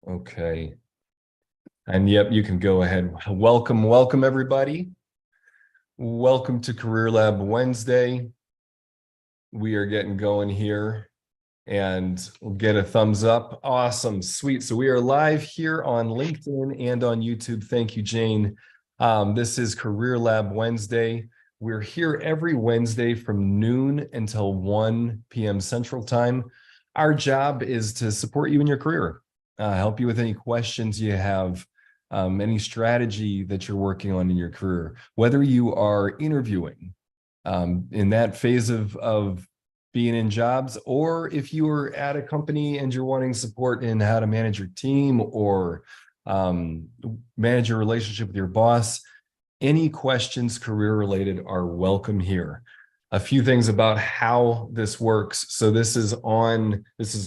Okay. And yep, you can go ahead. Welcome everybody. Welcome to Career Lab Wednesday. We are getting going here and we'll get a thumbs up. Awesome, sweet. So we are live here on LinkedIn and on YouTube. Thank you, Jane. This is Career Lab Wednesday. We're here every Wednesday from noon until 1 p.m. Central Time. Our job is to support you in your career, help you with any questions you have, any strategy that you're working on in your career, whether you are interviewing in that phase of being in jobs, or if you are at a company and you're wanting support in how to manage your team or manage your relationship with your boss. Any questions career related are welcome here. A few things about how this works. So this is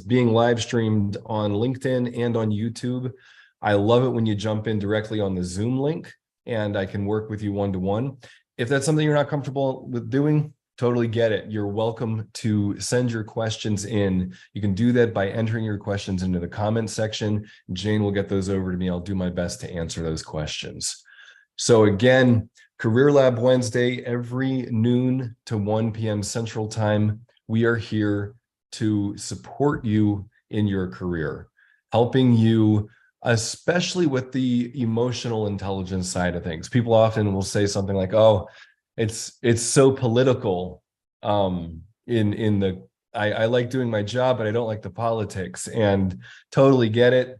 being live streamed on LinkedIn and on YouTube. I love it when you jump in directly on the Zoom link and I can work with you one-to-one. If that's something you're not comfortable with doing, totally get it. You're welcome to send your questions in. You can do that by entering your questions into the comment section. Jane will get those over to me. I'll do my best to answer those questions. So again, Career Lab Wednesday, every noon to 1 p.m. Central Time. We are here to support you in your career, helping you, especially with the emotional intelligence side of things. People often will say something like, oh, it's so political. I like doing my job, but I don't like the politics, and totally get it.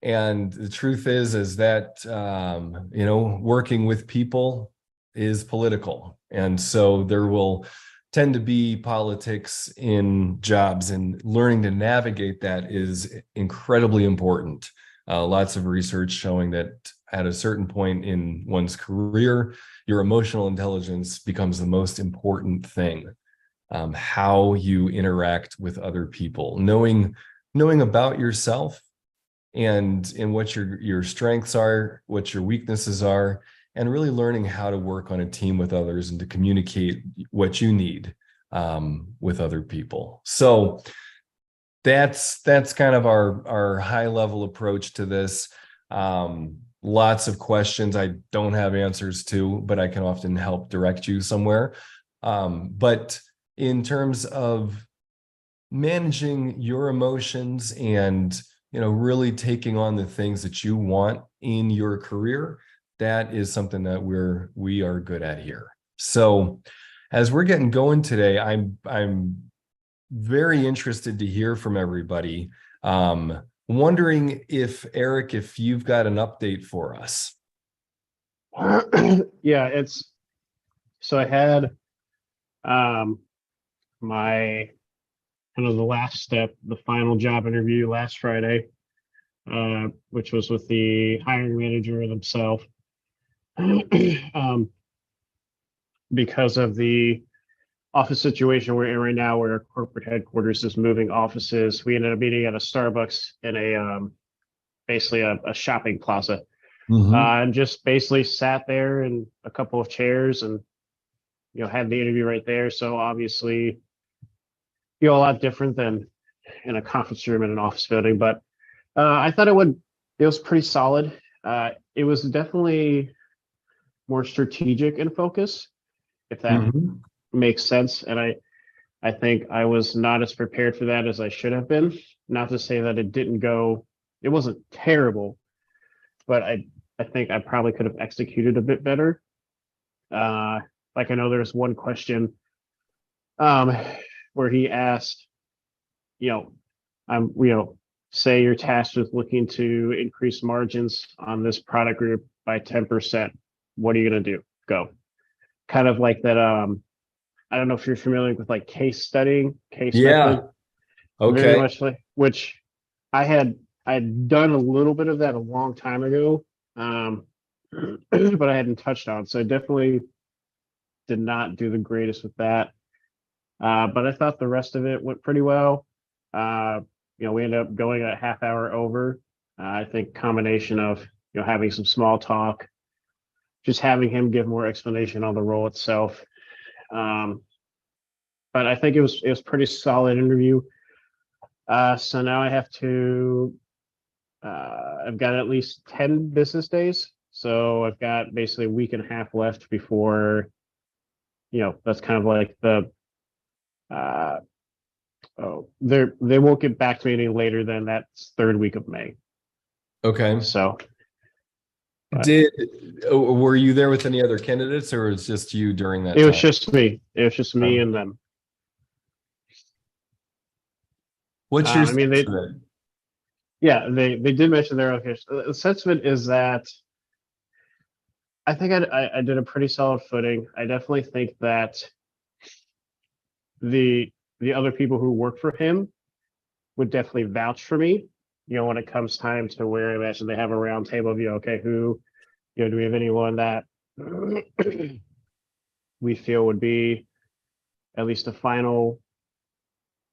And the truth is that working with people is political, and so there will tend to be politics in jobs, and learning to navigate that is incredibly important. Lots of research showing that at a certain point in one's career, your emotional intelligence becomes the most important thing. How you interact with other people, knowing about yourself and what your strengths are, what your weaknesses are, and really learning how to work on a team with others and to communicate what you need with other people. So that's kind of our high level approach to this. Lots of questions I don't have answers to, but I can often help direct you somewhere. But in terms of managing your emotions and really taking on the things that you want in your career, that is something that we are good at here. So as we're getting going today, I'm very interested to hear from everybody. Wondering if Eric, if you've got an update for us. Yeah, so I had my kind of the last step, the final job interview last Friday, which was with the hiring manager themselves. Because of the office situation we're in right now, where our corporate headquarters is moving offices, we ended up meeting at a Starbucks in basically a shopping plaza. And just basically sat there in a couple of chairs and had the interview right there. So obviously, a lot different than in a conference room in an office building, but I thought it was pretty solid. It was definitely more strategic in focus, if that makes sense. And I think I was not as prepared for that as I should have been. Not to say that it wasn't terrible, but I think I probably could have executed a bit better. Like I know there's one question where he asked, say you're tasked with looking to increase margins on this product group by 10%. What are you going to do? Go. Kind of like that. I don't know if you're familiar with like case studying, method. Okay. Very much like, which I'd done a little bit of that a long time ago, but I hadn't touched on. So I definitely did not do the greatest with that. But I thought the rest of it went pretty well. We ended up going a half hour over. I think combination of having some small talk, just having him give more explanation on the role itself. But I think it was pretty solid interview. So now I have to I've got at least 10 business days. So I've got basically a week and a half left before, that's kind of like the uh they won't get back to me any later than that third week of May. Okay. So but Did were you there with any other candidates, or was just you during that it was time? just me. It was just me and them. What's your I mean, sense of it? they did mention their okay. The sentiment is that I think I did a pretty solid footing. I definitely think that the the other people who work for him would definitely vouch for me. When it comes time to where I imagine they have a round table of okay, who, do we have anyone that we feel would be at least a final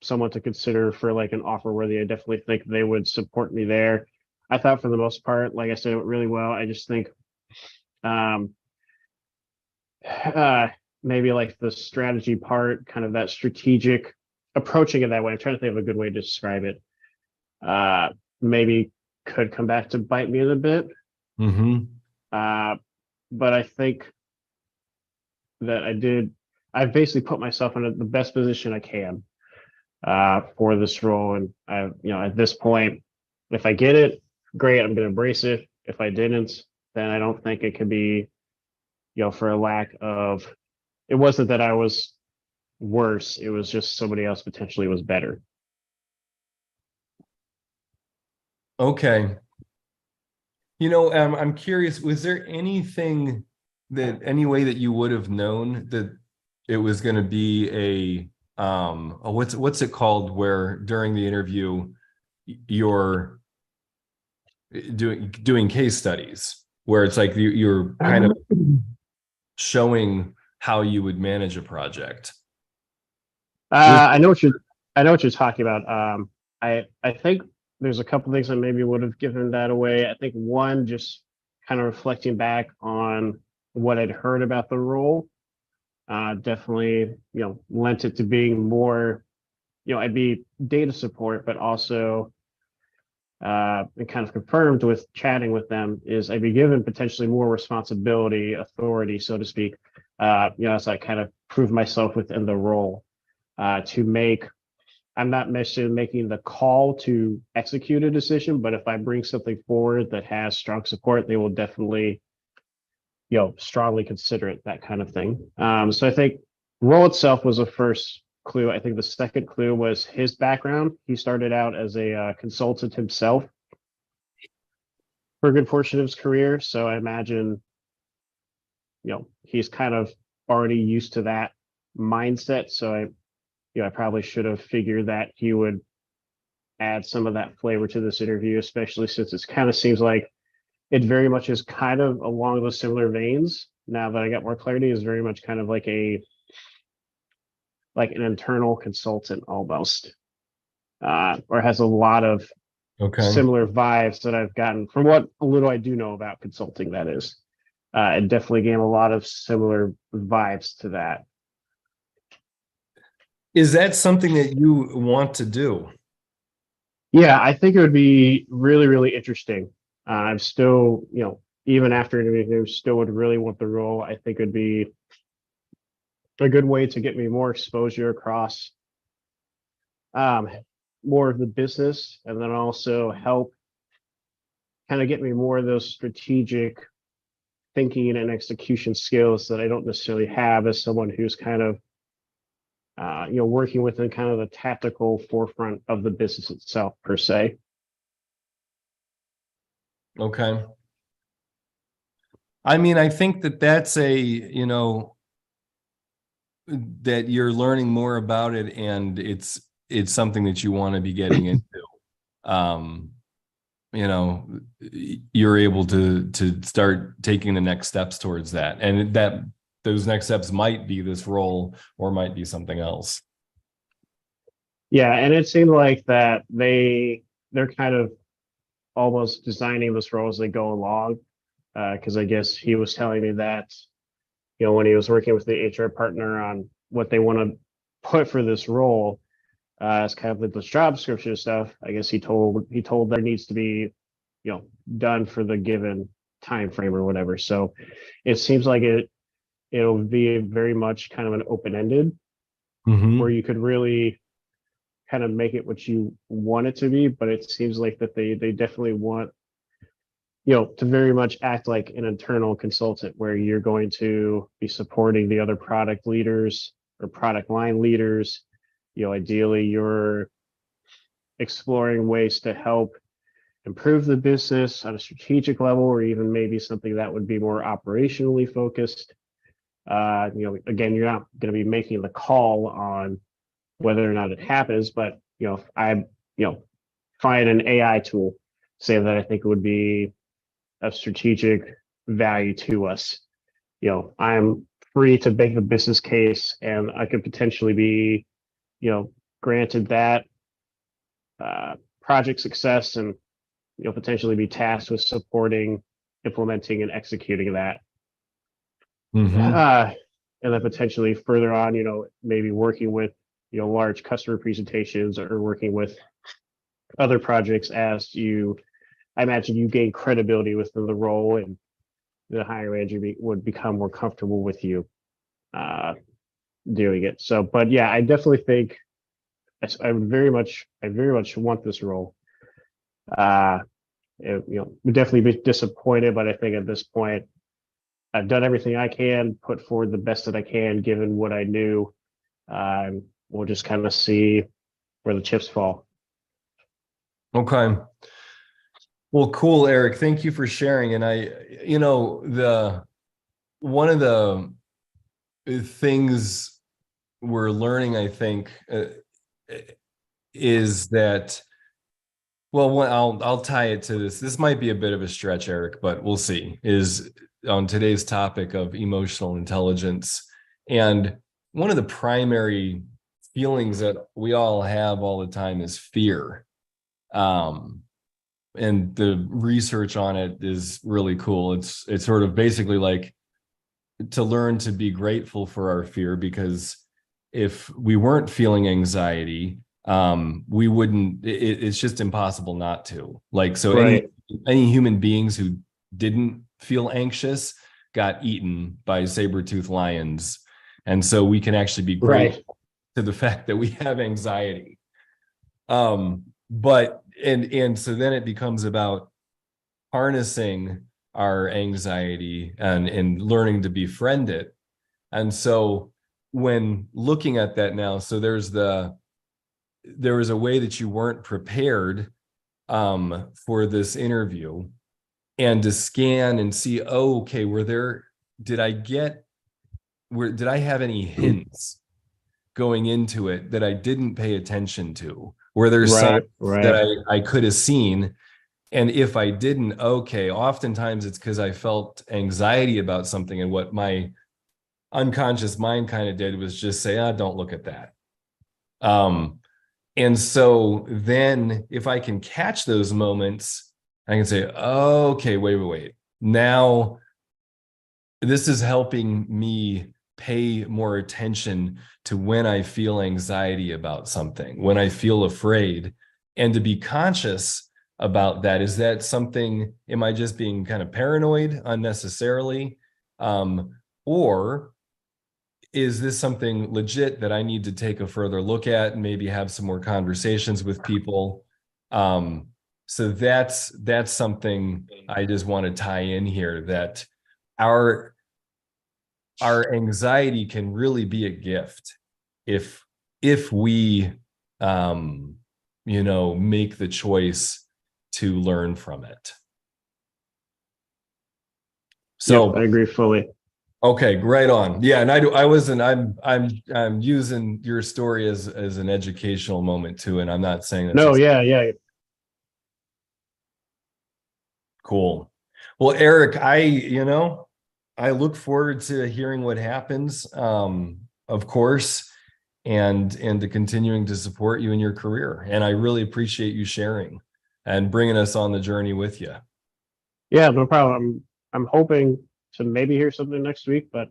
someone to consider for like an offer worthy. I definitely think they would support me there. I thought for the most part, like I said, it went really well. I just think um uh maybe like the strategy part, kind of that strategic approaching it that way. I'm trying to think of a good way to describe it. Maybe could come back to bite me in a bit. Mm-hmm. But I think that I've basically put myself in the best position I can for this role. And at this point, if I get it, great, I'm going to embrace it. If I didn't, then I don't think it could be, for a lack of, it wasn't that I was worse. It was just somebody else potentially was better. Okay. I'm curious, was there anything any way that you would have known that it was going to be what's it called, where during the interview you're doing case studies, where it's like you're kind of showing how you would manage a project? Was I know what you're talking about. I think there's a couple things that maybe would have given that away. I think one, just kind of reflecting back on what I'd heard about the role, definitely lent it to being more, I'd be data support, but also and kind of confirmed with chatting with them is I'd be given potentially more responsibility, authority, so to speak. As I kind of prove myself within the role to make. I'm not necessarily making the call to execute a decision, but if I bring something forward that has strong support, they will definitely, strongly consider it, that kind of thing. So I think role itself was a first clue. I think the second clue was his background. He started out as a consultant himself for a good portion of his career. So I imagine, he's kind of already used to that mindset. So I probably should have figured that he would add some of that flavor to this interview, especially since it kind of seems like it very much is kind of along those similar veins. Now that I got more clarity, is very much kind of like an internal consultant almost, or has a lot of okay. similar vibes that I've gotten from what little I do know about consulting. That is, it definitely gave a lot of similar vibes to that. Is that something that you want to do? Yeah, I think it would be really, really interesting. I'm still, even after interviewing, still would really want the role. I think it would be a good way to get me more exposure across um, more of the business, and then also help kind of get me more of those strategic thinking and execution skills that I don't necessarily have as someone who's kind of working within kind of the tactical forefront of the business itself per se. Okay. I mean, I think that that's that you're learning more about it, and it's something that you want to be getting into. Um, you're able to start taking the next steps towards that, and that those next steps might be this role or might be something else. Yeah, and it seemed like that they're kind of almost designing this role as they go along. Because I guess he was telling me that, when he was working with the HR partner on what they want to put for this role, as kind of like this job description stuff, I guess he told there needs to be done for the given time frame or whatever. So it seems like it'll be very much kind of an open-ended where you could really kind of make it what you want it to be, but it seems like that they definitely want to very much act like an internal consultant where you're going to be supporting the other product leaders or product line leaders. Ideally you're exploring ways to help improve the business on a strategic level, or even maybe something that would be more operationally focused. Again, you're not going to be making the call on whether or not it happens, but if I find an AI tool, say that I think it would be of strategic value to us, I'm free to make the business case, and I could potentially be granted that project success, and potentially be tasked with supporting, implementing, and executing that. And then potentially further on, maybe working with large customer presentations, or working with other projects as I imagine you gain credibility within the role, and the hiring manager would become more comfortable with you doing it. So, but yeah, I definitely think I very much want this role. Would definitely be disappointed, but I think at this point I've done everything I can, put forward the best that I can given what I knew. We'll just kind of see where the chips fall. Okay. Well, cool, Eric. Thank you for sharing. And one of the things we're learning, I think, is that, well, I'll tie it to this. This might be a bit of a stretch, Eric, but we'll see. Is on today's topic of emotional intelligence, and one of the primary feelings that we all have all the time is fear. And the research on it is really cool. It's sort of basically like to learn to be grateful for our fear, because if we weren't feeling anxiety, we wouldn't, it's just impossible not to. Like, so Right. any human beings who didn't feel anxious got eaten by saber-toothed lions. And so we can actually be grateful to the fact that we have anxiety. But so then it becomes about harnessing our anxiety and learning to befriend it. And so when looking at that now, so there was a way that you weren't prepared for this interview, and to scan and see, oh, okay, did I have any hints going into it that I didn't pay attention to? Were there signs that I could have seen? And if I didn't, okay, oftentimes it's because I felt anxiety about something, and what my unconscious mind kind of did was just say, don't look at that. And so then if I can catch those moments, I can say, okay, wait. Now this is helping me pay more attention to when I feel anxiety about something, when I feel afraid, and to be conscious about that. Is that something, am I just being kind of paranoid unnecessarily? Or is this something legit that I need to take a further look at and maybe have some more conversations with people? So that's something I just want to tie in here, that our anxiety can really be a gift if we make the choice to learn from it. So yep, I agree fully. Okay, right on. Yeah, and I'm using your story as an educational moment too, and I'm not saying that. No, yeah. Cool. Well, Eric, I look forward to hearing what happens, of course, and to continuing to support you in your career. And I really appreciate you sharing and bringing us on the journey with you. Yeah, no problem. I'm hoping to maybe hear something next week, but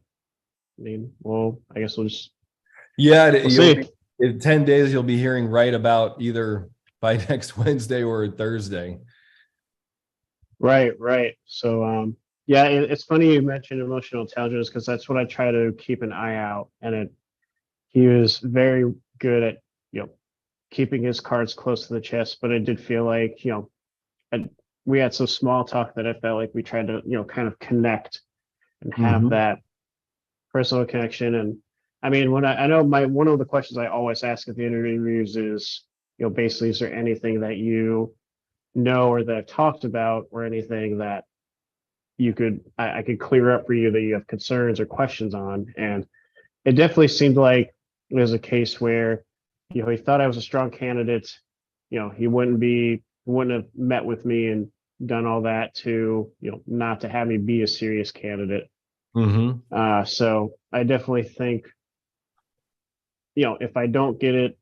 I mean, well, I guess we'll just we'll see. In 10 days, you'll be hearing right about either by next Wednesday or Thursday. Right. So, yeah, it's funny you mentioned emotional intelligence because that's what I try to keep an eye out. And he was very good at, keeping his cards close to the chest. But I did feel like, and we had some small talk that I felt like we tried to, kind of connect and have Mm-hmm. that personal connection. And I mean, when I know one of the questions I always ask at the interviews is, basically, is there anything that you know or that I've talked about or anything that I could clear up for you that you have concerns or questions on? And it definitely seemed like it was a case where, he thought I was a strong candidate. He wouldn't have met with me and done all that to, not to have me be a serious candidate. Mm-hmm. So I definitely think, if I don't get it,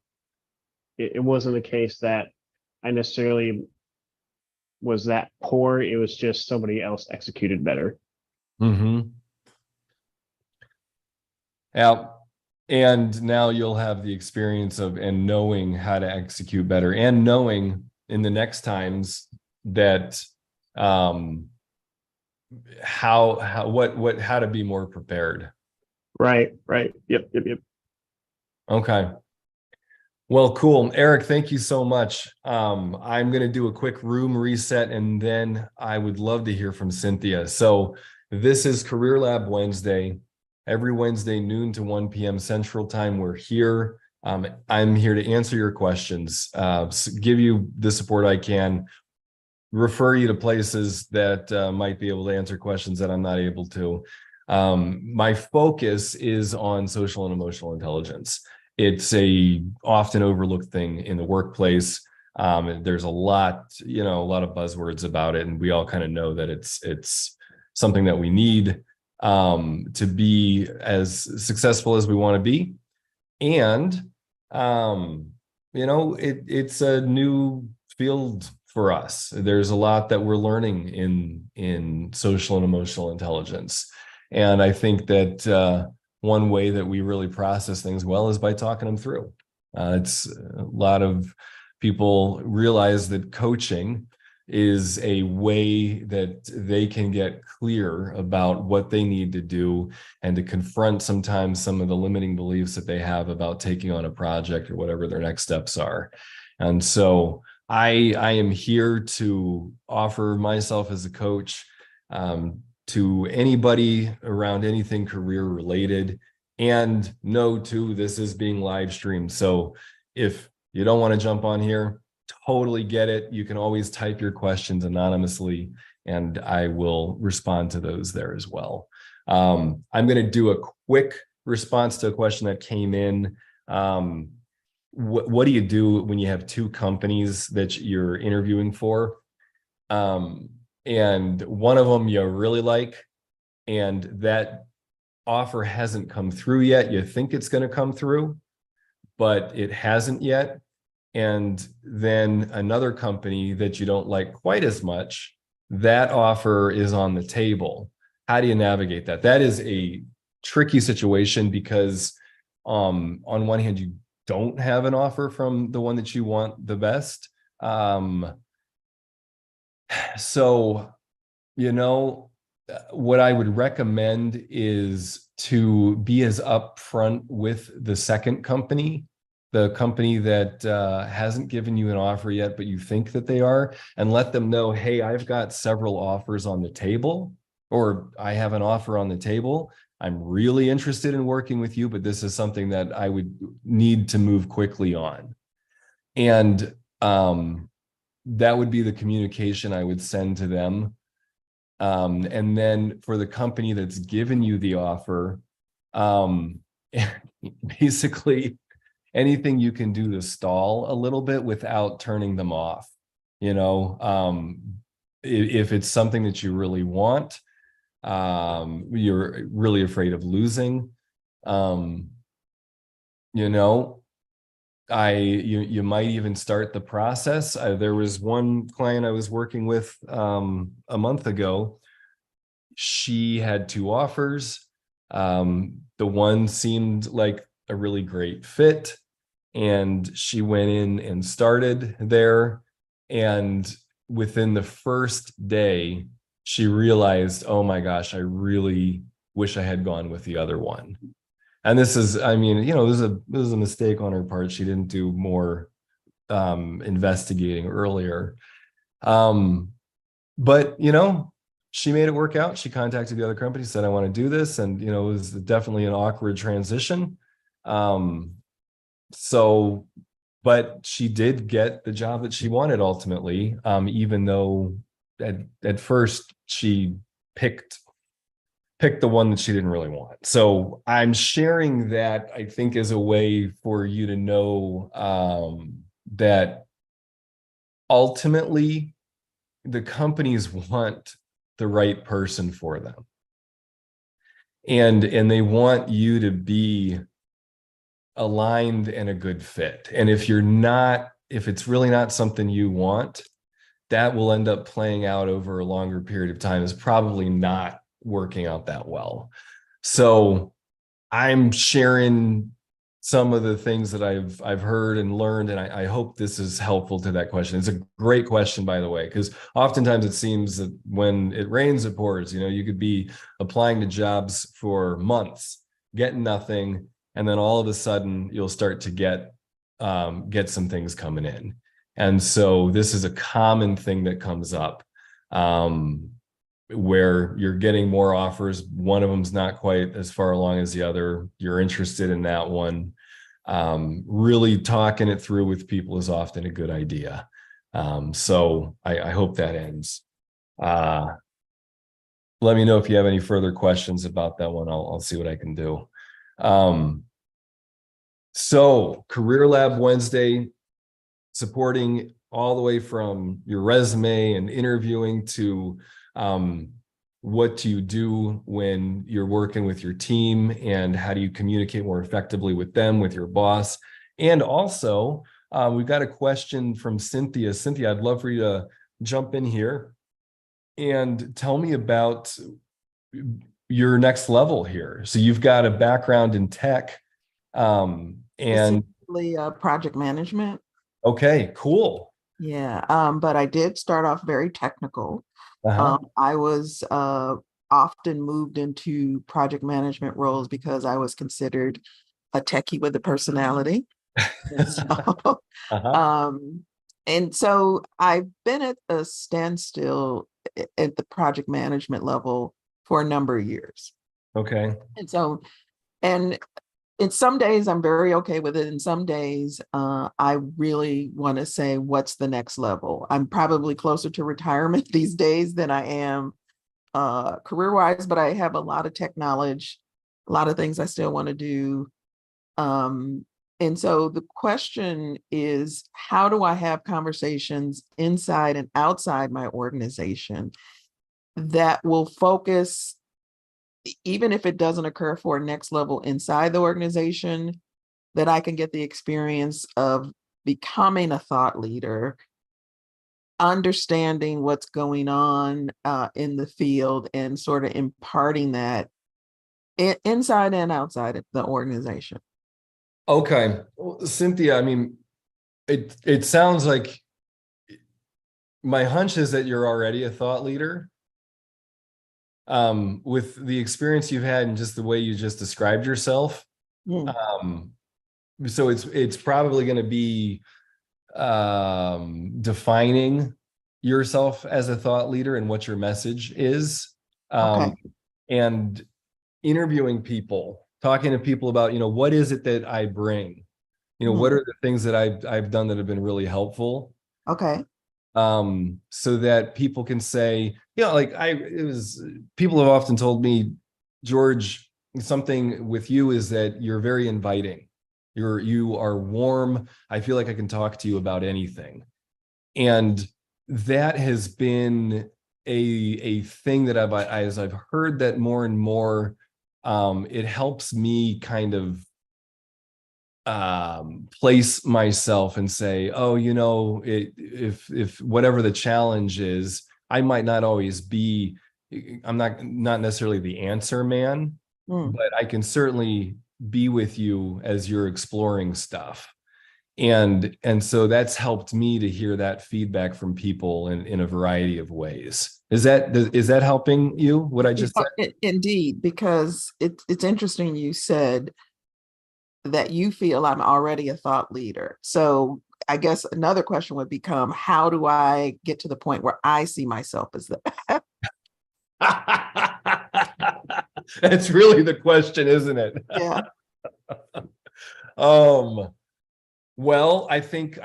it wasn't a case that I necessarily was that poor. It was just somebody else executed better. Mm-hmm. Yeah. And now you'll have the experience of and knowing how to execute better and knowing in the next times that um how to be more prepared. Right. Yep. Okay. Well, cool. Eric, thank you so much. I'm going to do a quick room reset and then I would love to hear from Cynthia. So this is Career Lab Wednesday. Every Wednesday, noon to 1 p.m. Central Time, we're here. I'm here to answer your questions, give you the support I can, refer you to places that might be able to answer questions that I'm not able to. My focus is on social and emotional intelligence. It's a often overlooked thing in the workplace. There's a lot of buzzwords about it, and we all kind of know that it's something that we need to be as successful as we want to be. And it's a new field for us. There's a lot that we're learning in social and emotional intelligence. And I think that one way that we really process things well is by talking them through. It's a lot of people realize that coaching is a way that they can get clear about what they need to do and to confront sometimes some of the limiting beliefs that they have about taking on a project or whatever their next steps are. And so I am here to offer myself as a coach to anybody around anything career related. And know too, this is being live streamed. So if you don't want to jump on here, totally get it. You can always type your questions anonymously and I will respond to those there as well. I'm going to do a quick response to a question that came in. What do you do when you have two companies that you're interviewing for? And one of them you really like, and that offer hasn't come through yet. You think it's going to come through, but it hasn't yet. And then another company that you don't like quite as much, that offer is on the table. How do you navigate that? That is a tricky situation because on one hand, you don't have an offer from the one that you want the best. So, what I would recommend is to be as upfront with the second company, the company that hasn't given you an offer yet, but you think that they are, and let them know, hey, I've got several offers on the table, or I have an offer on the table. I'm really interested in working with you, but this is something that I would need to move quickly on. And that would be the communication I would send to them. And then for the company that's given you the offer, basically anything you can do to stall a little bit without turning them off. If it's something that you really want, you're really afraid of losing, you know, you might even start the process. There was one client I was working with a month ago. She had two offers. The one seemed like a really great fit, and she went in and started there. And within the first day, she realized, oh my gosh, I really wish I had gone with the other one. And this is, I mean, this is a mistake on her part. She didn't do more investigating earlier. But she made it work out. She contacted the other company, said, I want to do this. And, it was definitely an awkward transition. So, but she did get the job that she wanted ultimately, even though at first she picked the one that she didn't really want. So I'm sharing that, I think, as a way for you to know that ultimately the companies want the right person for them. And they want you to be aligned and a good fit. And if it's really not something you want, that will end up playing out over a longer period of time is probably not working out that well. So I'm sharing some of the things that I've heard and learned, and I hope this is helpful to that question. It's a great question, by the way, because oftentimes it seems that when it rains, it pours. You could be applying to jobs for months, getting nothing, and then all of a sudden you'll start to get some things coming in. And so this is a common thing that comes up. Where you're getting more offers. One of them's not quite as far along as the other. You're interested in that one. Really talking it through with people is often a good idea. So I hope that ends. Let me know if you have any further questions about that one. I'll see what I can do. So Career Lab Wednesday, supporting all the way from your resume and interviewing to what do you do when you're working with your team, and how do you communicate more effectively with them, with your boss. And also, we've got a question from Cynthia. Cynthia, I'd love for you to jump in here and tell me about your next level here. So you've got a background in tech, and Specifically, project management. okay, cool. Yeah, but I did start off very technical. Uh-huh. I was often moved into project management roles because I was considered a techie with a personality. And so, Uh-huh. and so I've been at a standstill at the project management level for a number of years. Okay. And so, and in some days I'm very okay with it. And some days I really want to say, what's the next level? I'm probably closer to retirement these days than I am career-wise, but I have a lot of tech knowledge, a lot of things I still want to do. And so the question is, how do I have conversations inside and outside my organization that will focus, even if it doesn't occur for a next level inside the organization, that I can get the experience of becoming a thought leader, understanding what's going on in the field, and sort of imparting that inside and outside of the organization. Okay. Well, Cynthia, I mean, it sounds like, my hunch is that you're already a thought leader. With the experience you've had and just the way you just described yourself. Mm. So it's probably going to be defining yourself as a thought leader and what your message is. Okay. And interviewing people, talking to people about, what is it that I bring? What are the things that I've done that have been really helpful? Okay. So that people can say, people have often told me, George, something with you is that you're very inviting. You are warm. I feel like I can talk to you about anything. And that has been a thing that as I've heard that more and more, it helps me kind of place myself and say, oh, if whatever the challenge is, I might not always be, I'm not necessarily the answer man, but I can certainly be with you as you're exploring stuff. And so that's helped me to hear that feedback from people in a variety of ways. Is that helping you, what I just said? Indeed, because it's interesting you said that you feel I'm already a thought leader. So I guess another question would become, how do I get to the point where I see myself as that? That's really the question, isn't it? Yeah, Well, I think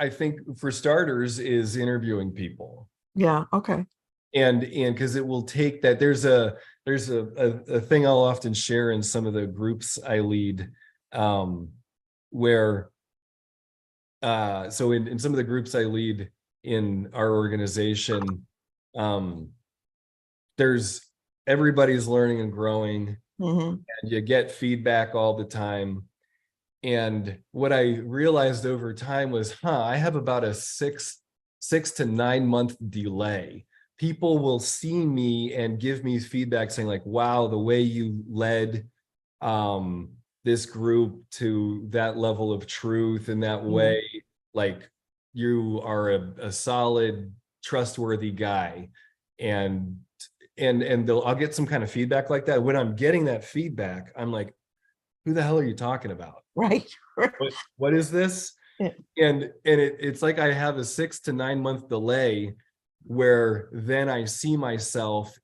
for starters is interviewing people. yeah, okay. And because it will take that, there's a thing I'll often share in some of the groups I lead, where so in some of the groups I lead in our organization, um there's everybody's learning and growing, Hmm. and you get feedback all the time. And what I realized over time was, I have about a 6 to 9 month delay. People will see me and give me feedback saying like, wow, the way you led this group to that level of truth in that way, like you are a solid, trustworthy guy. And I'll get some kind of feedback like that. When I'm getting that feedback, I'm like, who the hell are you talking about? Right. What is this? Yeah. And it's like I have a 6 to 9 month delay where then I see myself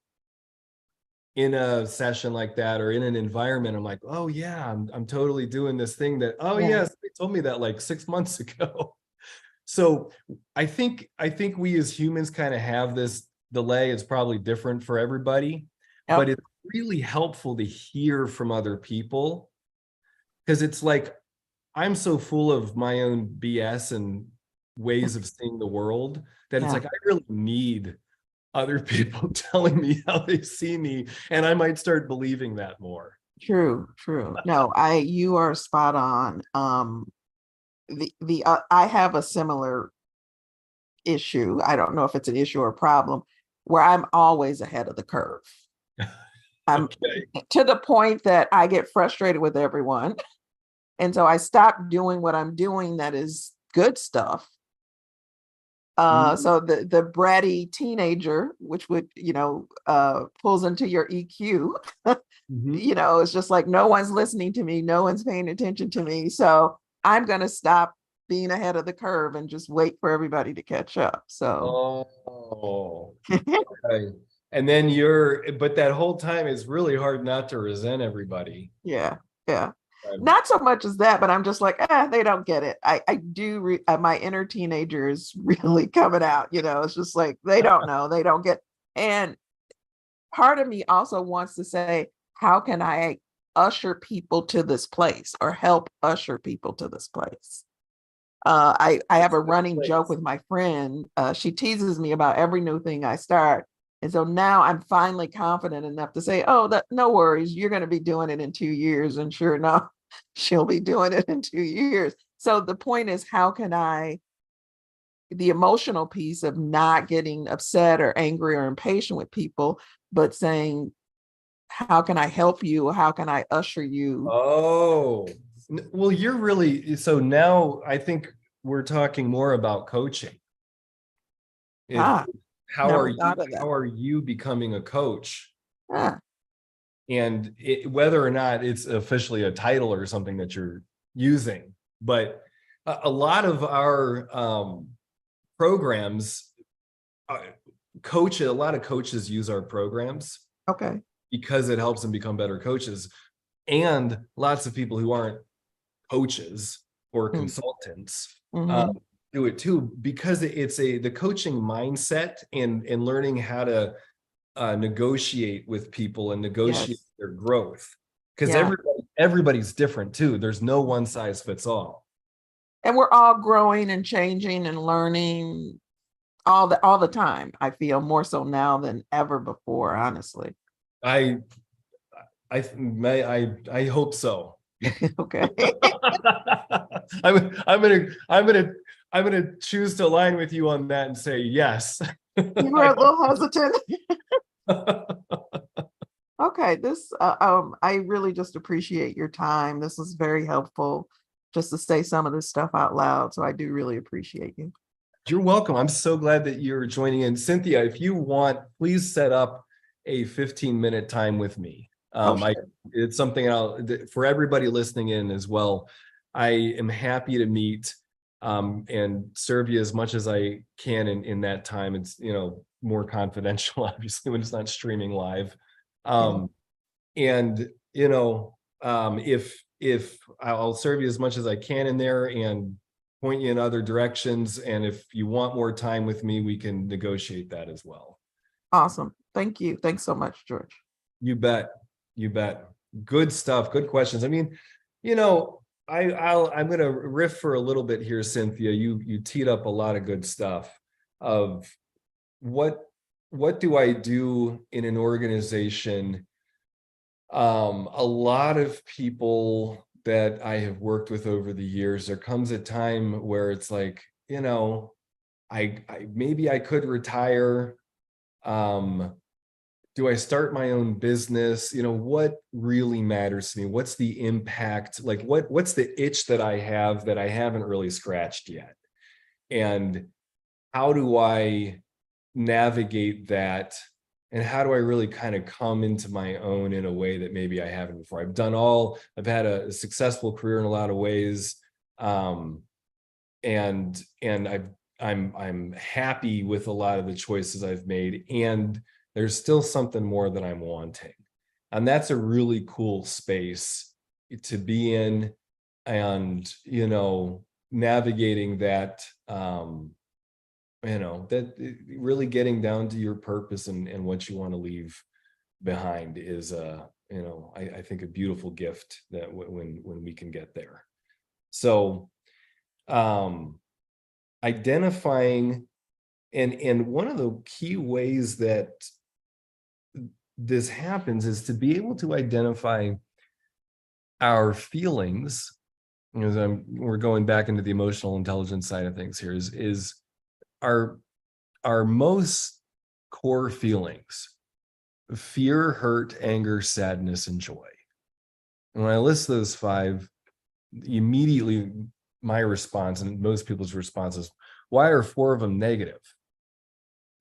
in a session like that or in an environment. I'm like, oh yeah, I'm totally doing this thing that, oh Yeah. yes, they told me that like 6 months ago. So I think we as humans kind of have this delay. It's probably different for everybody, but Yep. it's really helpful to hear from other people, because it's like I'm so full of my own BS and ways of seeing the world that it's Yeah. like I really need other people telling me how they see me, and I might start believing that more. True, true. No, you are spot on. I have a similar issue. I don't know if it's an issue or a problem where I'm always ahead of the curve. I'm Okay. to the point that I get frustrated with everyone. And so I stop doing what I'm doing that is good stuff. Mhm. So the bratty teenager, which would, pulls into your EQ, Mhm. it's just like no one's listening to me, no one's paying attention to me. So I'm gonna stop being ahead of the curve and just wait for everybody to catch up. So Oh, okay. And then but that whole time it's really hard not to resent everybody. yeah, yeah. Um, Not so much as that, but I'm just like, they don't get it. I do my inner teenager is really coming out, it's just like they don't know, they don't get. And part of me also wants to say, how can I usher people to this place or help usher people to this place? I have a running joke with my friend. She teases me about every new thing I start. And so now I'm finally confident enough to say, oh, no worries, you're going to be doing it in 2 years. And sure enough, she'll be doing it in 2 years. So the point is, how can the emotional piece of not getting upset or angry or impatient with people, but saying, how can I help you? How can I usher you? Oh, well, you're really, so now I think we're talking more about coaching. It, Ah, how are never you, thought of that. how are you becoming a coach? Ah, And whether or not it's officially a title or something that you're using, but a lot of our programs, uh, a lot of coaches use our programs okay. because it helps them become better coaches. And lots of people who aren't coaches or consultants Mm-hmm. do it too, because it's the coaching mindset and learning how to negotiate with people and negotiate Yes. their growth, because Yeah. everybody's different too. There's no one size fits all. And we're all growing and changing and learning all the time. I feel more so now than ever before, honestly. I I hope so. Okay. I'm gonna choose to align with you on that and say yes. You were a little hesitant. Okay, I really just appreciate your time. This was very helpful. just to say some of this stuff out loud. So I do really appreciate you. You're welcome. I'm so glad that you're joining in. Cynthia, if you want, please set up a 15-minute time with me. It's something for everybody listening in as well. I am happy to meet and serve you as much as I can in that time. It's, more confidential, obviously, when it's not streaming live. And, if I'll serve you as much as I can in there and point you in other directions. And if you want more time with me, we can negotiate that as well. Awesome. Thank you. Thanks so much, George. You bet. You bet. Good stuff. Good questions. I mean, I'm going to riff for a little bit here, Cynthia. You teed up a lot of good stuff of what do I do in an organization? A lot of people that I have worked with over the years, there comes a time where it's like, I maybe I could retire. Do I start my own business? What really matters to me? What's the impact? Like what's the itch that I have that I haven't really scratched yet? And how do I navigate that? And how do I really kind of come into my own in a way that maybe I haven't before? I've had a successful career in a lot of ways. And I'm happy with a lot of the choices I've made, and there's still something more that I'm wanting. And that's a really cool space to be in, and, navigating that, that really getting down to your purpose and what you want to leave behind is I think a beautiful gift that when we can get there. So identifying and one of the key ways that this happens is to be able to identify our feelings. We're going back into the emotional intelligence side of things here, is our most core feelings: fear, hurt, anger, sadness, and joy. And when I list those 5, immediately my response, and most people's response, is, why are 4 of them negative?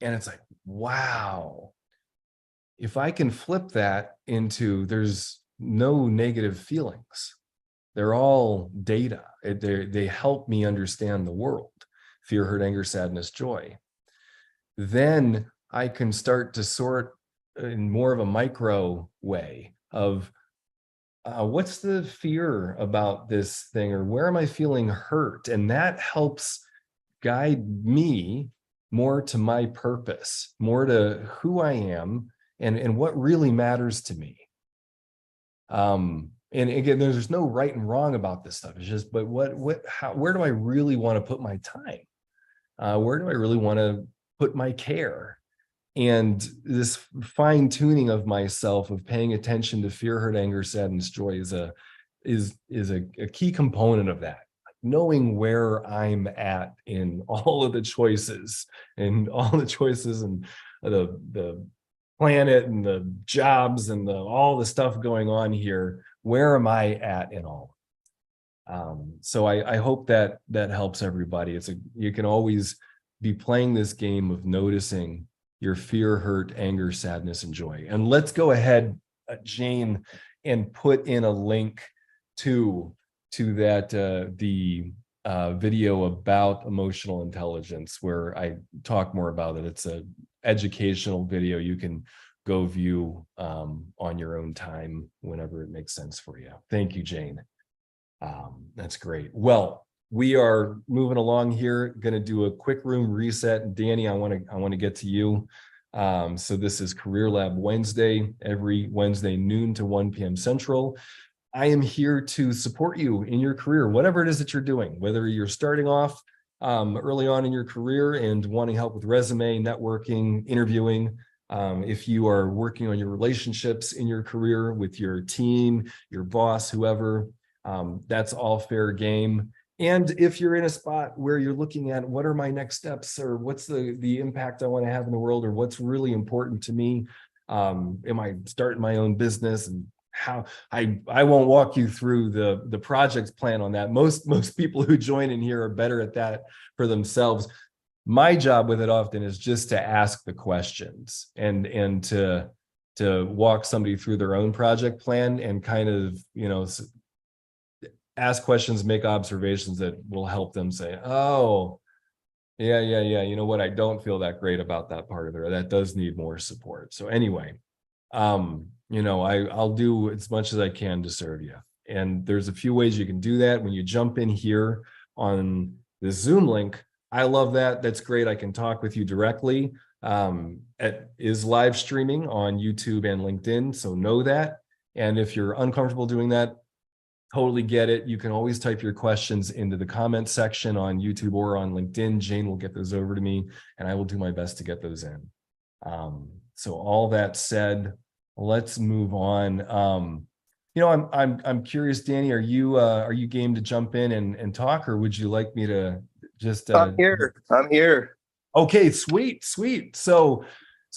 And it's like, wow, if I can flip that into there's no negative feelings, they're all data. They help me understand the world. Fear, hurt, anger, sadness, joy. Then I can start to sort in more of a micro way of what's the fear about this thing, or where am I feeling hurt? And that helps guide me more to my purpose, more to who I am and what really matters to me. And again, there's no right and wrong about this stuff. It's just, but where do I really want to put my time? Where do I really want to put my care? And this fine tuning of myself, of paying attention to fear, hurt, anger, sadness, joy is a key component of that. Knowing where I'm at in all of the choices and the planet and the jobs and all the stuff going on here. Where am I at in all? So I hope that helps everybody. You can always be playing this game of noticing your fear, hurt, anger, sadness, and joy. And let's go ahead, Jane, and put in a link to that the video about emotional intelligence, where I talk more about it. It's an educational video you can go view on your own time whenever it makes sense for you. Thank you, Jane. That's great. Well, we are moving along here. Going to do a quick room reset. Danny, I want to get to you. So this is Career Lab Wednesday, every Wednesday noon to 1 p.m. Central. I am here to support you in your career, whatever it is that you're doing, whether you're starting off early on in your career and wanting help with resume, networking, interviewing. If you are working on your relationships in your career with your team, your boss, whoever, that's all fair game. And if you're in a spot where you're looking at what are my next steps, or what's the impact I want to have in the world, or what's really important to me, am I starting my own business and how I won't walk you through the project plan on that. Most people who join in here are better at that for themselves. My job with it often is just to ask the questions and to walk somebody through their own project plan and kind of, ask questions, make observations that will help them say, oh, yeah. You know what? I don't feel that great about that part of there. That does need more support. So anyway, I'll do as much as I can to serve you. And there's a few ways you can do that. When you jump in here on the Zoom link, I love that. That's great. I can talk with you directly. It is live streaming on YouTube and LinkedIn, so know that. And if you're uncomfortable doing that, totally get it. You can always type your questions into the comment section on YouTube or on LinkedIn. Jane will get those over to me, and I will do my best to get those in. So all that said, let's move on. I'm curious, Danny, are you game to jump in and talk, or would you like me to just I'm here. Okay, sweet. So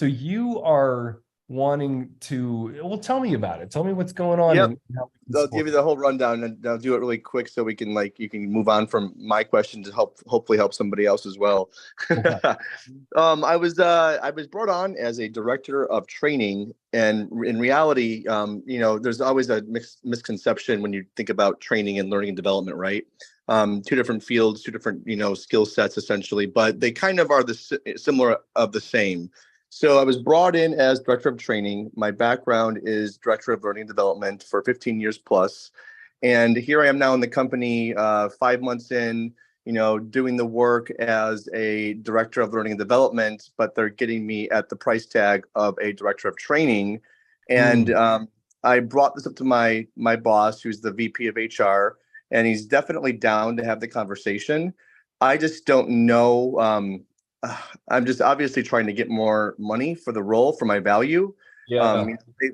you are wanting to, well, tell me about it. Tell me what's going on. Yep. And how we can I'll support give you the whole rundown, and I'll do it really quick so we can you can move on from my question to hopefully help somebody else as well. Okay. I was brought on as a director of training, and in reality, there's always a misconception when you think about training and learning and development, right? Two different fields, two different skill sets essentially, but they kind of are similar of the same. So I was brought in as director of training. My background is director of learning and development for 15 years plus. And here I am now in the company 5 months in, doing the work as a director of learning and development, but they're getting me at the price tag of a director of training. And I brought this up to my boss, who's the VP of HR, and he's definitely down to have the conversation. I just don't know. I'm just obviously trying to get more money for the role, for my value. Yeah.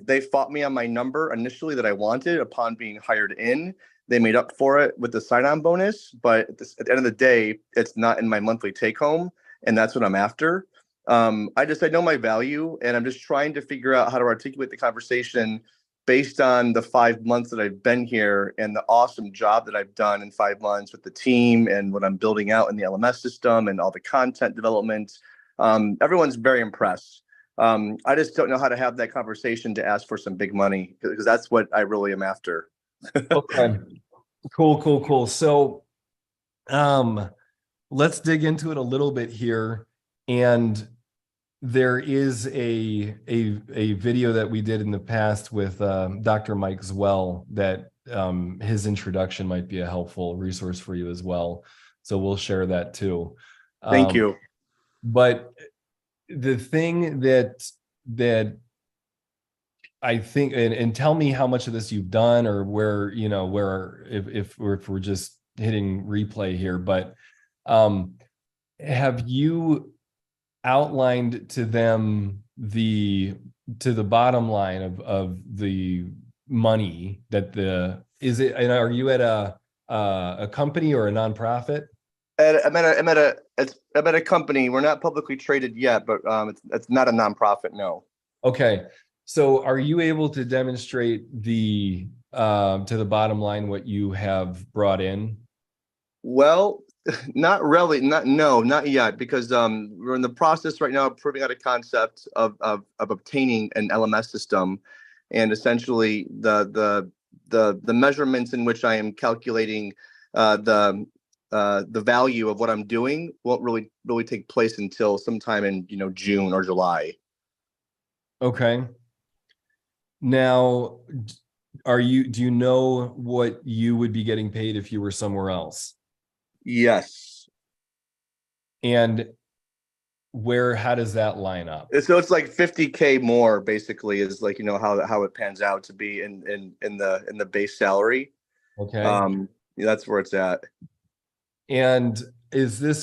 They fought me on my number initially that I wanted. Upon being hired in, they made up for it with the sign-on bonus. But at the end of the day, it's not in my monthly take-home, and that's what I'm after. I know my value, and I'm just trying to figure out how to articulate the conversation based on the 5 months that I've been here and the awesome job that I've done in 5 months with the team and what I'm building out in the LMS system and all the content development. Everyone's very impressed. I just don't know how to have that conversation to ask for some big money, because that's what I really am after. Okay. Cool. So, let's dig into it a little bit here. And there is a video that we did in the past with Dr. Mike Zwell that his introduction might be a helpful resource for you as well. So we'll share that too. Thank you. But the thing that I think, and tell me how much of this you've done, or where if we're just hitting replay here, but have you outlined to them the bottom line of the money that and are you at a company or a nonprofit? I'm at a company. We're not publicly traded yet, but it's not a nonprofit. No. Okay. So are you able to demonstrate to the bottom line what you have brought in? Well, not really. Not yet, because we're in the process right now of proving out a concept of obtaining an LMS system, and essentially the measurements in which I am calculating the value of what I'm doing won't really take place until sometime in June or July. Okay. Now, do you know what you would be getting paid if you were somewhere else? Yes. And how does that line up? So it's like 50K more, basically, is how it pans out to be in the base salary. Okay. That's where it's at. And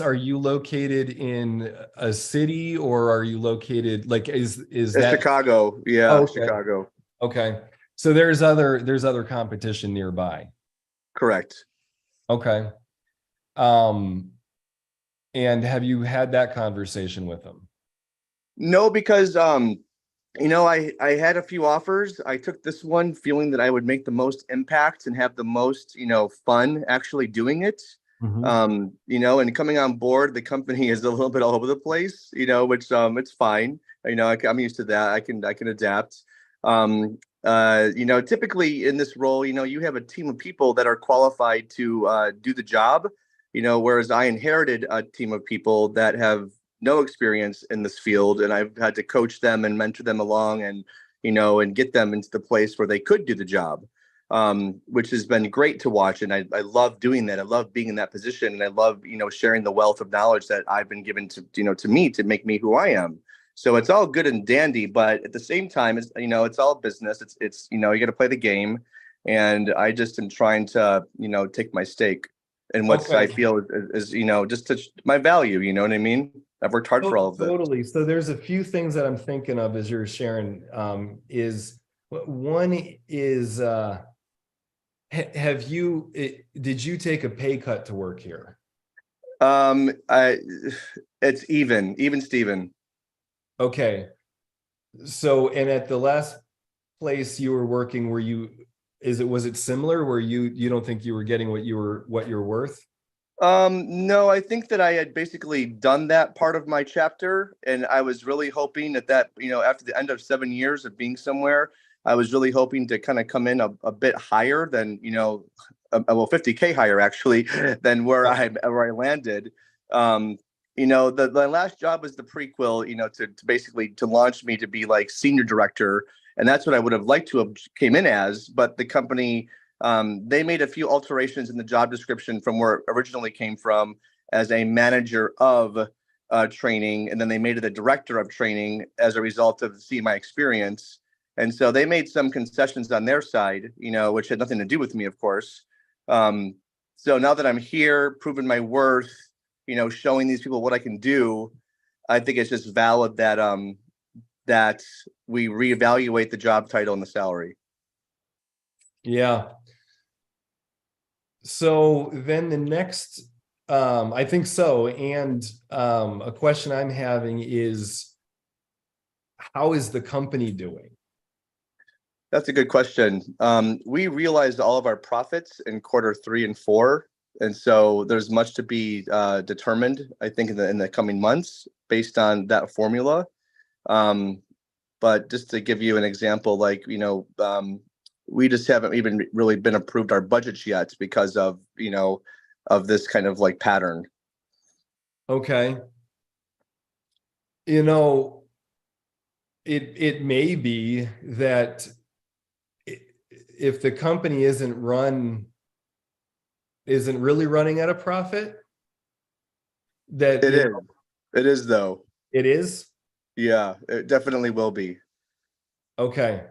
are you located in a city, or are you located is that Chicago? Yeah. Oh, okay. Chicago. Okay. So there's other competition nearby. Correct. Okay. And have you had that conversation with them? No, because I had a few offers. I took this one feeling that I would make the most impact and have the most, fun actually doing it. Mhm. And coming on board, the company is a little bit all over the place, which it's fine. I'm used to that. I can adapt. Typically in this role, you have a team of people that are qualified to do the job, whereas I inherited a team of people that have no experience in this field, and I've had to coach them and mentor them along, and get them into the place where they could do the job, which has been great to watch. And I love doing that. I love being in that position, and I love sharing the wealth of knowledge that I've been given to me to make me who I am. So it's all good and dandy, but at the same time, it's all business. It's you got to play the game, and I just am trying to take my stake in what I Okay. feel is just to my value. You know what I mean? I've worked hard for all of this. Totally. So there's a few things that I'm thinking of as you're sharing. Is one is did you take a pay cut to work here? It's even Steven. Okay. So, and at the last place you were working, was it similar where you don't think you were getting what you're worth? No, I think that I had basically done that part of my chapter, and I was really hoping that after the end of 7 years of being somewhere, I was really hoping to kind of come in a bit higher than, well, 50K higher actually than where I landed. The last job was the prequel, to basically to launch me to be like senior director, and that's what I would have liked to have came in as, but the company they made a few alterations in the job description from where it originally came from as a manager of training, and then they made it a director of training as a result of seeing my experience. And so they made some concessions on their side, which had nothing to do with me, of course. So now that I'm here, proving my worth, showing these people what I can do, I think it's just valid that we reevaluate the job title and the salary. Yeah. So then the next, I think so. And a question I'm having is, how is the company doing? That's a good question. We realized all of our profits in quarter 3 and 4. And so there's much to be determined, I think, in the coming months based on that formula. But just to give you an example, we just haven't even really been approved our budgets yet because of, of this kind of like pattern. Okay. It may be that if the company isn't really running at a profit, that It is. It is though. It is? Yeah, it definitely will be. Okay.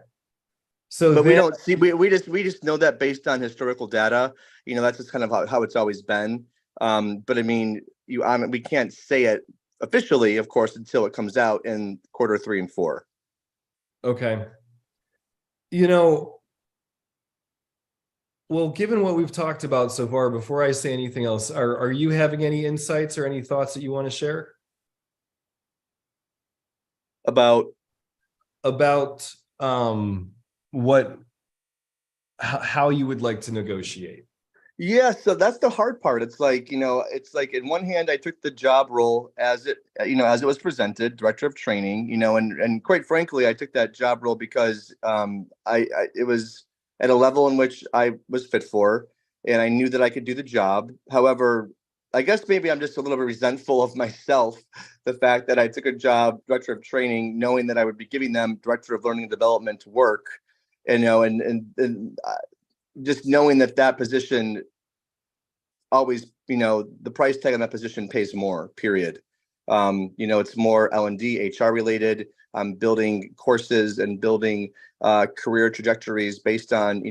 So but then, we just know that based on historical data, that's just kind of how it's always been. But I mean, we can't say it officially, of course, until it comes out in quarter 3 and 4. okay. Well, given what we've talked about so far, before I say anything else, are you having any insights or any thoughts that you want to share? About how you would like to negotiate? Yeah, so that's the hard part. It's like, in one hand, I took the job role as it was presented, director of training, and quite frankly, I took that job role because it was at a level in which I was fit for, and I knew that I could do the job. However, I guess maybe I'm just a little bit resentful of myself, the fact that I took a job, director of training, knowing that I would be giving them director of learning and development work, and just knowing that position always, the price tag on that position pays more, period. It's more L&D, HR related. I'm building courses and building career trajectories based on,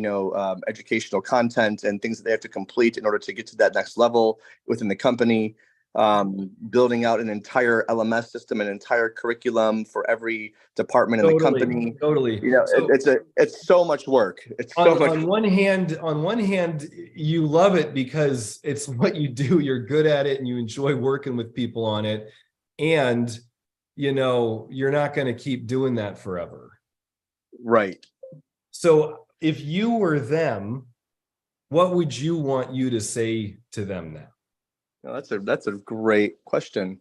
educational content and things that they have to complete in order to get to that next level within the company. Building out an entire LMS system, an entire curriculum for every department in the company. Totally. It's so much work. It's so much. On one hand, you love it because it's what you do. You're good at it and you enjoy working with people on it. And you're not going to keep doing that forever. Right. So if you were them, what would you want you to say to them now? No, that's a great question.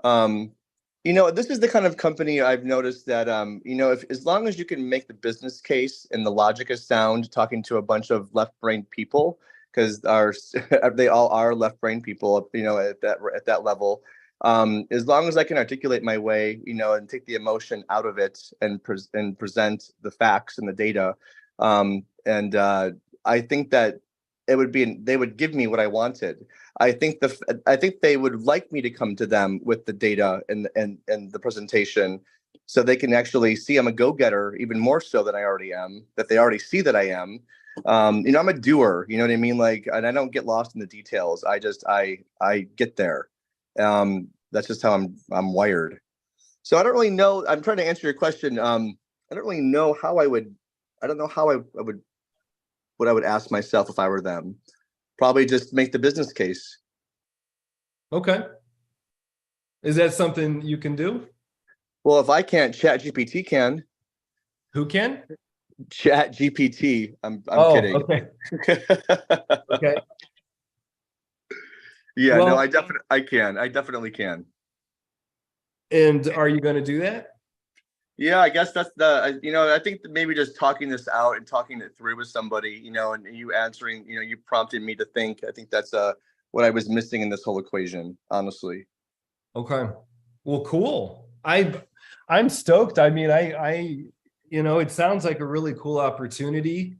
This is the kind of company I've noticed that, if as long as you can make the business case and the logic is sound, talking to a bunch of left-brained people, because they all are left-brained people, at that level. As long as I can articulate my way, and take the emotion out of it and present the facts and the data, and I think that they would give me what I wanted. I think they would like me to come to them with the data and the presentation, so they can actually see I'm a go-getter even more so than I already am. That they already see that I am. I'm a doer. You know what I mean? Like, and I don't get lost in the details. I get there. That's just how I'm wired. So I don't really know. I'm trying to answer your question. I don't really know how I would. I don't know how I would. What I would ask myself if I were them. Probably just make the business case. Okay. Is that something you can do? Well, if I can't, Chat GPT can. Who can? Chat GPT. I'm kidding. Okay. Okay. Yeah, Well, no, I can. I definitely can. And are you going to do that? Yeah, I guess that's I think that maybe just talking this out and talking it through with somebody, and you answering, you prompted me to think. I think that's what I was missing in this whole equation, honestly. Okay. Well, cool. I'm stoked. I mean, it sounds like a really cool opportunity.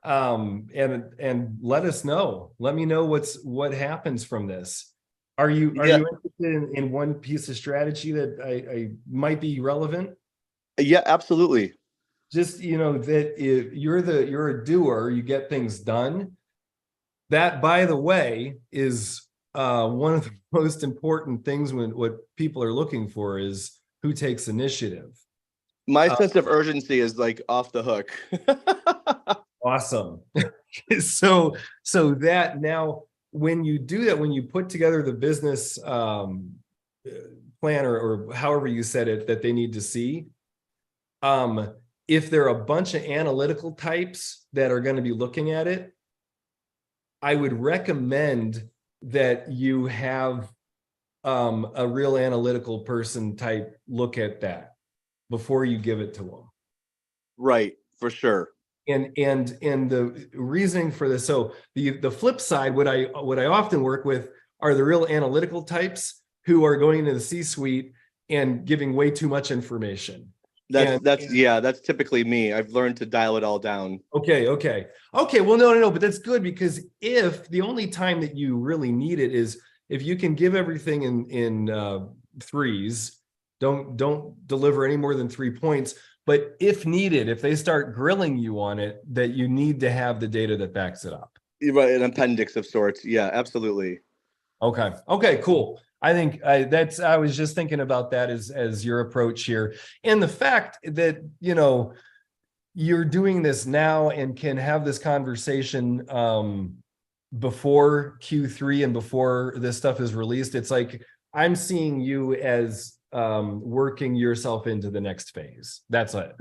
And let us know. Let me know what happens from this. Are you interested in one piece of strategy that I might be relevant? Yeah, absolutely. Just, that if you're a doer, you get things done. That, by the way, is one of the most important things when what people are looking for is who takes initiative. My sense of urgency is like off the hook. Awesome. So that now, when you do that, when you put together the business plan, or however you said it, that they need to see, if there are a bunch of analytical types that are going to be looking at it, I would recommend that you have a real analytical person type look at that before you give it to them. Right, for sure. And the reasoning for this, so the flip side, what I often work with are the real analytical types who are going into the C-suite and giving way too much information. That's typically me. I've learned to dial it all down. Okay. Well, no, but that's good, because if the only time that you really need it is if you can give everything in threes, don't deliver any more than 3 points. But if needed, if they start grilling you on it, that you need to have the data that backs it up. You're right, an appendix of sorts. Yeah, absolutely. Okay, cool. I think I was just thinking about that as your approach here, and the fact that you're doing this now and can have this conversation before Q3 and before this stuff is released. It's like I'm seeing you as working yourself into the next phase. That's it.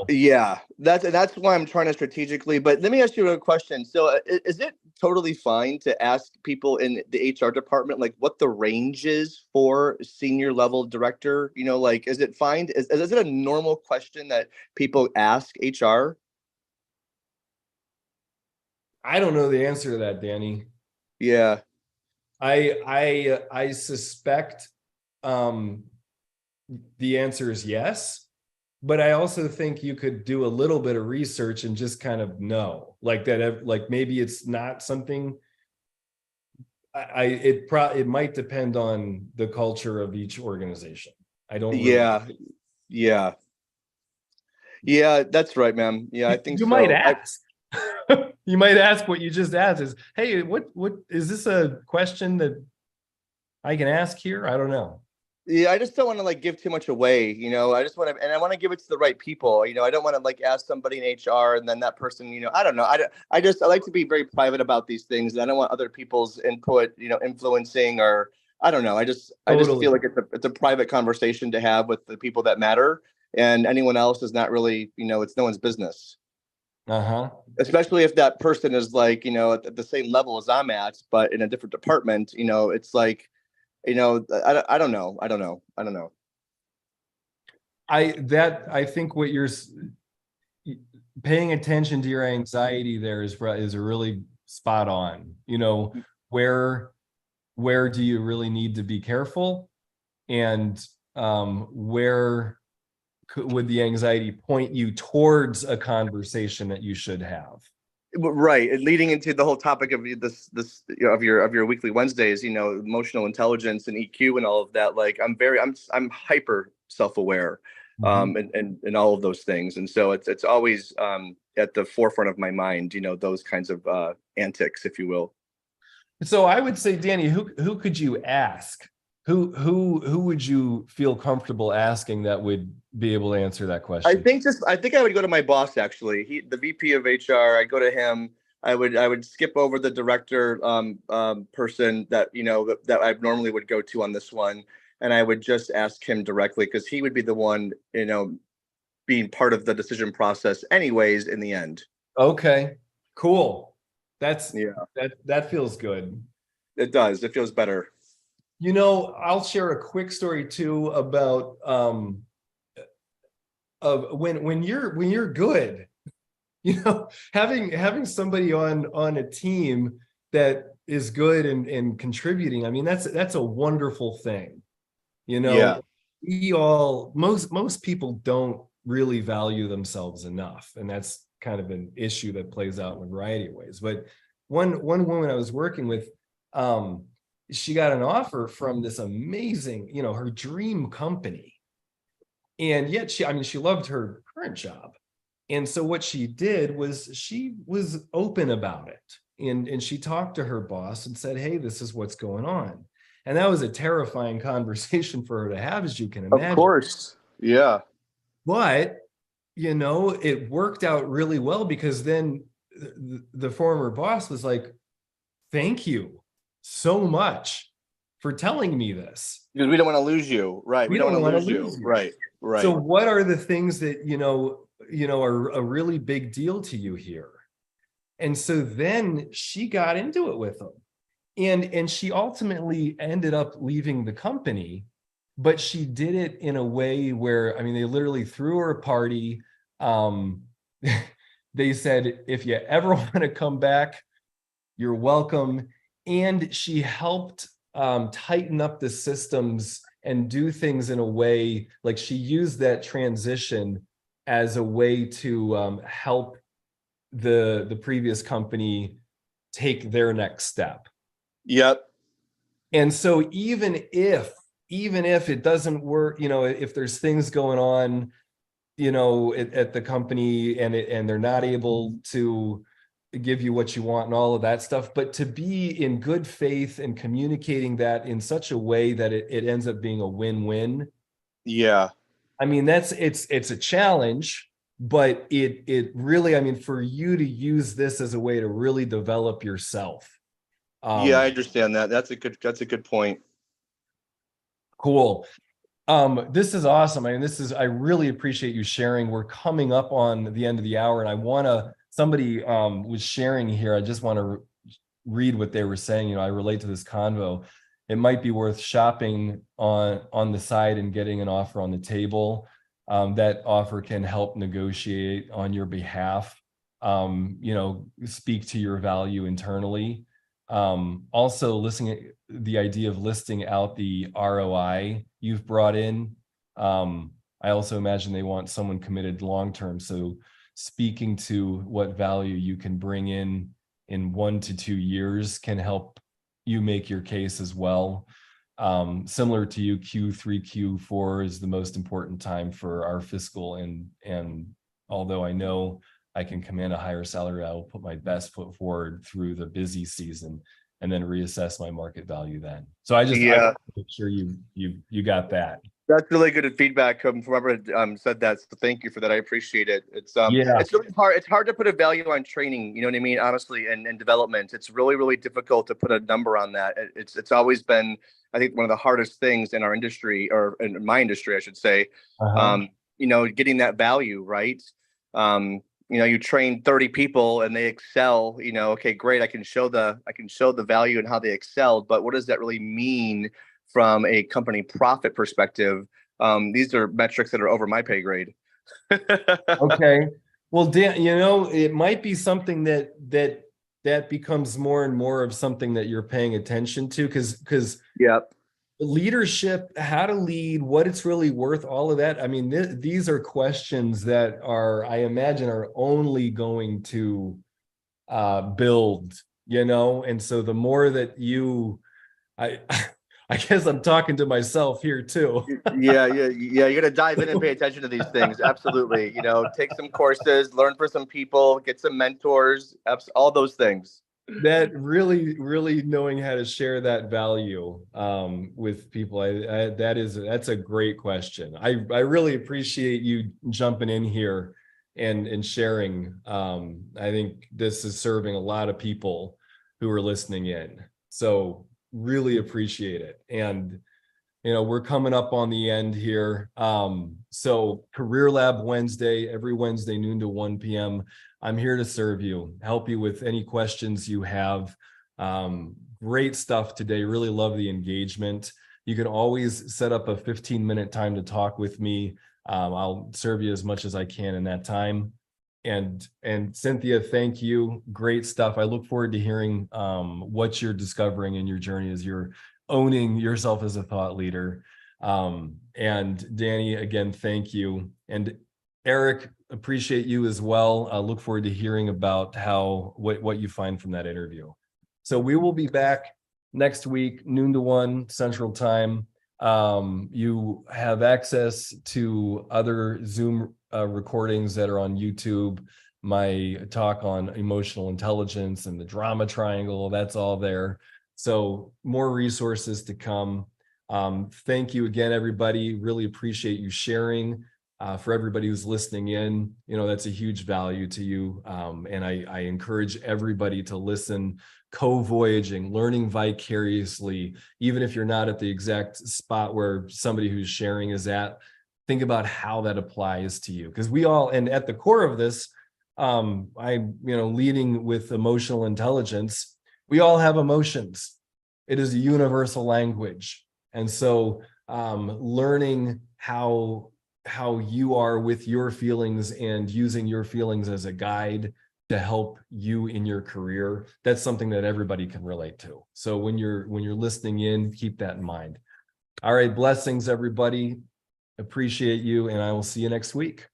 Yeah, that's why I'm trying to strategically. But let me ask you a question. So, is it totally fine to ask people in the HR department like what the range is for senior level director? Is it fine? Is it a normal question that people ask HR? I don't know the answer to that, Danny. Yeah. I suspect the answer is yes, but I also think you could do a little bit of research and just kind of know like that, like maybe it's not something. It might depend on the culture of each organization. I don't really yeah, that's right, man. Yeah, I think you so. might ask. You might ask what you just asked is, hey, what is this a question that I can ask here? I don't know. Yeah, I just don't want to give too much away, I just want to, and I want to give it to the right people. I don't want to ask somebody in HR and then that person, I don't know. I like to be very private about these things. I don't want other people's input, influencing or I don't know. I just Totally. feel like it's a private conversation to have with the people that matter, and anyone else is not really, it's no one's business. Uh-huh. Especially if that person is like, at the same level as I'm at, but in a different department. It's like, I don't know. I don't know. I don't know. I think what you're paying attention to your anxiety there is really spot on. Where do you really need to be careful, and where would the anxiety point you towards a conversation that you should have? Right. And leading into the whole topic of this, of your weekly Wednesdays, emotional intelligence and EQ and all of that. Like I'm hyper self-aware, and all of those things. And so it's always at the forefront of my mind, those kinds of antics, if you will. So I would say, Danny, who could you ask? Who would you feel comfortable asking that would be able to answer that question? I think I would go to my boss, actually. The VP of HR. I go to him. I would skip over the director person that that I normally would go to on this one, and I would just ask him directly, because he would be the one being part of the decision process anyways in the end. Okay, cool. That feels good. It does. It feels better. I'll share a quick story too about of when you're good, having somebody on a team that is good and contributing. I mean, that's a wonderful thing. Yeah. Most people don't really value themselves enough, and that's kind of an issue that plays out in a variety of ways. But one woman I was working with, she got an offer from this amazing, her dream company. And yet she loved her current job. And so what she did was she was open about it. And she talked to her boss and said, hey, this is what's going on. And that was a terrifying conversation for her to have, as you can imagine. Of course. Yeah. But, it worked out really well, because then the former boss was like, thank you so much for telling me this, because we don't want to lose you. Right. We don't want to lose you. Right. So what are the things that are a really big deal to you here? And so then she got into it with them, and she ultimately ended up leaving the company, but she did it in a way where, I mean, they literally threw her a party. They said, if you ever want to come back, you're welcome. And she helped tighten up the systems and do things in a way, like she used that transition as a way to help the previous company take their next step. Yep. And so even if it doesn't work, if there's things going on, at the company, and they're not able to give you what you want and all of that stuff, but to be in good faith and communicating that in such a way that it ends up being a win-win. Yeah. I mean, it's a challenge, but it really, I mean, for you to use this as a way to really develop yourself. Yeah, I understand that. That's a good point. Cool. This is awesome. I mean, I really appreciate you sharing. We're coming up on the end of the hour, and somebody was sharing here. I just want to read what they were saying. I relate to this convo. It might be worth shopping on the side and getting an offer on the table. That offer can help negotiate on your behalf. Speak to your value internally. Also, listening at the idea of listing out the ROI you've brought in. I also imagine they want someone committed long-term. So speaking to what value you can bring in 1 to 2 years can help you make your case as well. Similar to you, Q3, Q4 is the most important time for our fiscal, and although I know I can command a higher salary, I will put my best foot forward through the busy season and then reassess my market value then. So I want to make sure you got that. That's really good feedback from whoever said that. So thank you for that. I appreciate it. Yeah. It's really hard. It's hard to put a value on training. You know what I mean? Honestly, and development. It's really, really difficult to put a number on that. It's always been, I think, one of the hardest things in our industry, or in my industry, I should say. Uh-huh. Getting that value right. You train 30 people and they excel. Okay, great. I can show the value and how they excelled. But what does that really mean from a company profit perspective? These are metrics that are over my pay grade. Okay. Well, Dan, it might be something that becomes more and more of something that you're paying attention to, because Yep. leadership, how to lead, what it's really worth, all of that. I mean, these are questions that I imagine, are only going to build, and so the more that I I guess I'm talking to myself here too. Yeah. You got to dive in and pay attention to these things. Absolutely. Take some courses, learn for some people, get some mentors, all those things. That really knowing how to share that value with people, that's a great question. I really appreciate you jumping in here and sharing. I think this is serving a lot of people who are listening in, so really appreciate it. And we're coming up on the end here. So Career Lab Wednesday, every Wednesday, noon to 1 p.m. I'm here to serve you, help you with any questions you have. Great stuff today. Really love the engagement. You can always set up a 15-minute time to talk with me. I'll serve you as much as I can in that time. And Cynthia, thank you. Great stuff. I look forward to hearing what you're discovering in your journey as you're owning yourself as a thought leader. And Danny, again, thank you. And Eric, appreciate you as well. I look forward to hearing about what you find from that interview. So we will be back next week, noon to 1 Central Time. You have access to other Zoom recordings that are on YouTube. My talk on emotional intelligence and the drama triangle, that's all there. So more resources to come. Thank you again, everybody. Really appreciate you sharing. For everybody who's listening in, that's a huge value to you. And I encourage everybody to listen, co-voyaging, learning vicariously, even if you're not at the exact spot where somebody who's sharing is at. Think about how that applies to you, because we all, and at the core of this, leading with emotional intelligence, we all have emotions. It is a universal language. And so learning how you are with your feelings and using your feelings as a guide to help you in your career, that's something that everybody can relate to. So when you're listening in, keep that in mind. All right, blessings, everybody. Appreciate you, and I will see you next week.